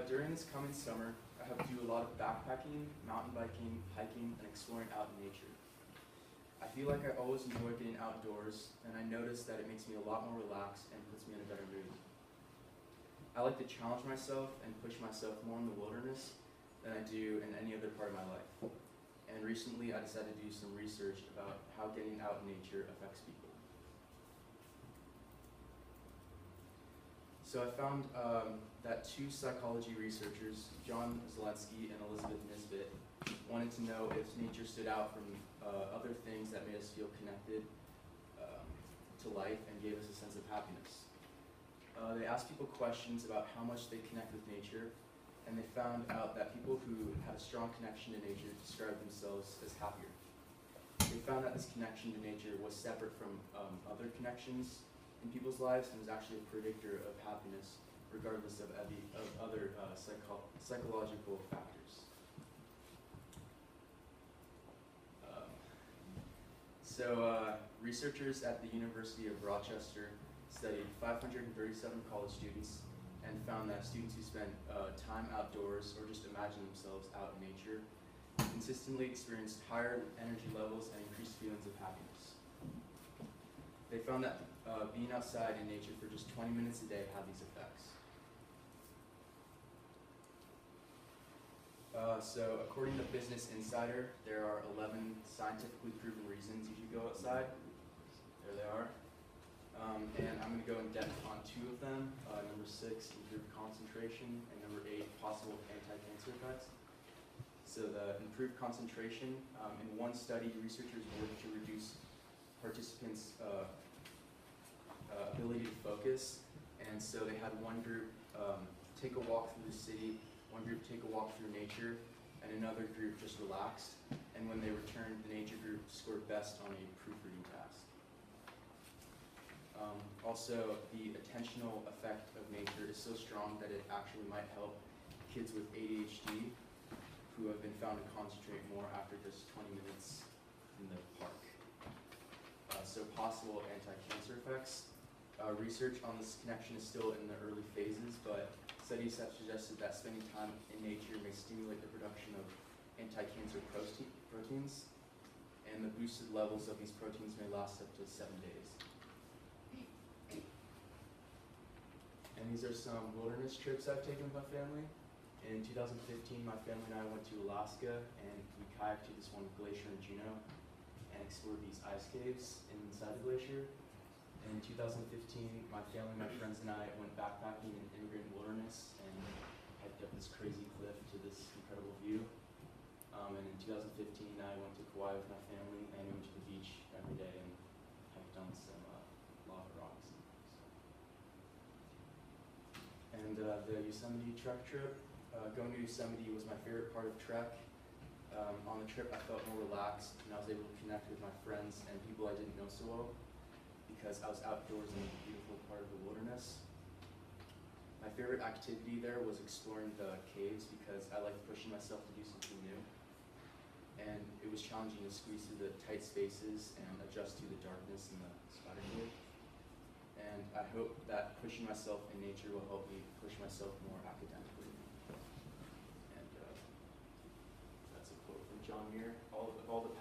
During this coming summer, I hope to do a lot of backpacking, mountain biking, hiking, and exploring out in nature. I feel like I always enjoy being outdoors, and I notice that it makes me a lot more relaxed and puts me in a better mood. I like to challenge myself and push myself more in the wilderness than I do in any other part of my life. And recently I decided to do some research about how getting out in nature affects people. So I found that two psychology researchers, John Zelensky and Elizabeth Nisbet, wanted to know if nature stood out from other things that made us feel connected to life and gave us a sense of happiness. They asked people questions about how much they connect with nature, and they found out that people who had a strong connection to nature described themselves as happier. They found that this connection to nature was separate from other connections in people's lives and was actually a predictor of happiness regardless of other psychological factors. Researchers at the University of Rochester studied 537 college students and found that students who spent time outdoors or just imagined themselves out in nature consistently experienced higher energy levels and increased feelings of happiness. They found that being outside in nature for just 20 minutes a day had these effects. So according to Business Insider, there are 11 scientifically proven reasons you should go outside. There they are. And I'm going to go in depth on two of them. Number 6, improved concentration, and number 8, possible anti-cancer effects. So the improved concentration, in one study, researchers worked to reduce participants' ability to focus. And so they had one group take a walk through the city, one group take a walk through nature, and another group just relaxed. And when they returned, the nature group scored best on a proofreading task. Also, the attentional effect of nature is so strong that it actually might help kids with ADHD who have been found to concentrate more after just 20 minutes in the park. So possible anti-cancer effects. Research on this connection is still in the early phases, but studies have suggested that spending time in nature may stimulate the production of anti-cancer proteins, and the boosted levels of these proteins may last up to 7 days. And these are some wilderness trips I've taken with my family. In 2015, my family and I went to Alaska, and we kayaked to this one glacier in Juneau and explored these ice caves inside the glacier. And in 2015, my family, my friends, and I went backpacking in Immigrant Wilderness and hiked up this crazy cliff to this incredible view. And in 2015, I went to Kauai with my family, and we went to the beach every day and hiked on some lava rocks. And the Yosemite Trek trip, going to Yosemite was my favorite part of Trek. On the trip, I felt more relaxed, and I was able to connect with my friends and people I didn't know so well because I was outdoors in a beautiful part of the wilderness. My favorite activity there was exploring the caves because I liked pushing myself to do something new. And it was challenging to squeeze through the tight spaces and adjust to the darkness in the spider cave. And I hope that pushing myself in nature will help me push myself more academically. And that's a quote from John Muir. All the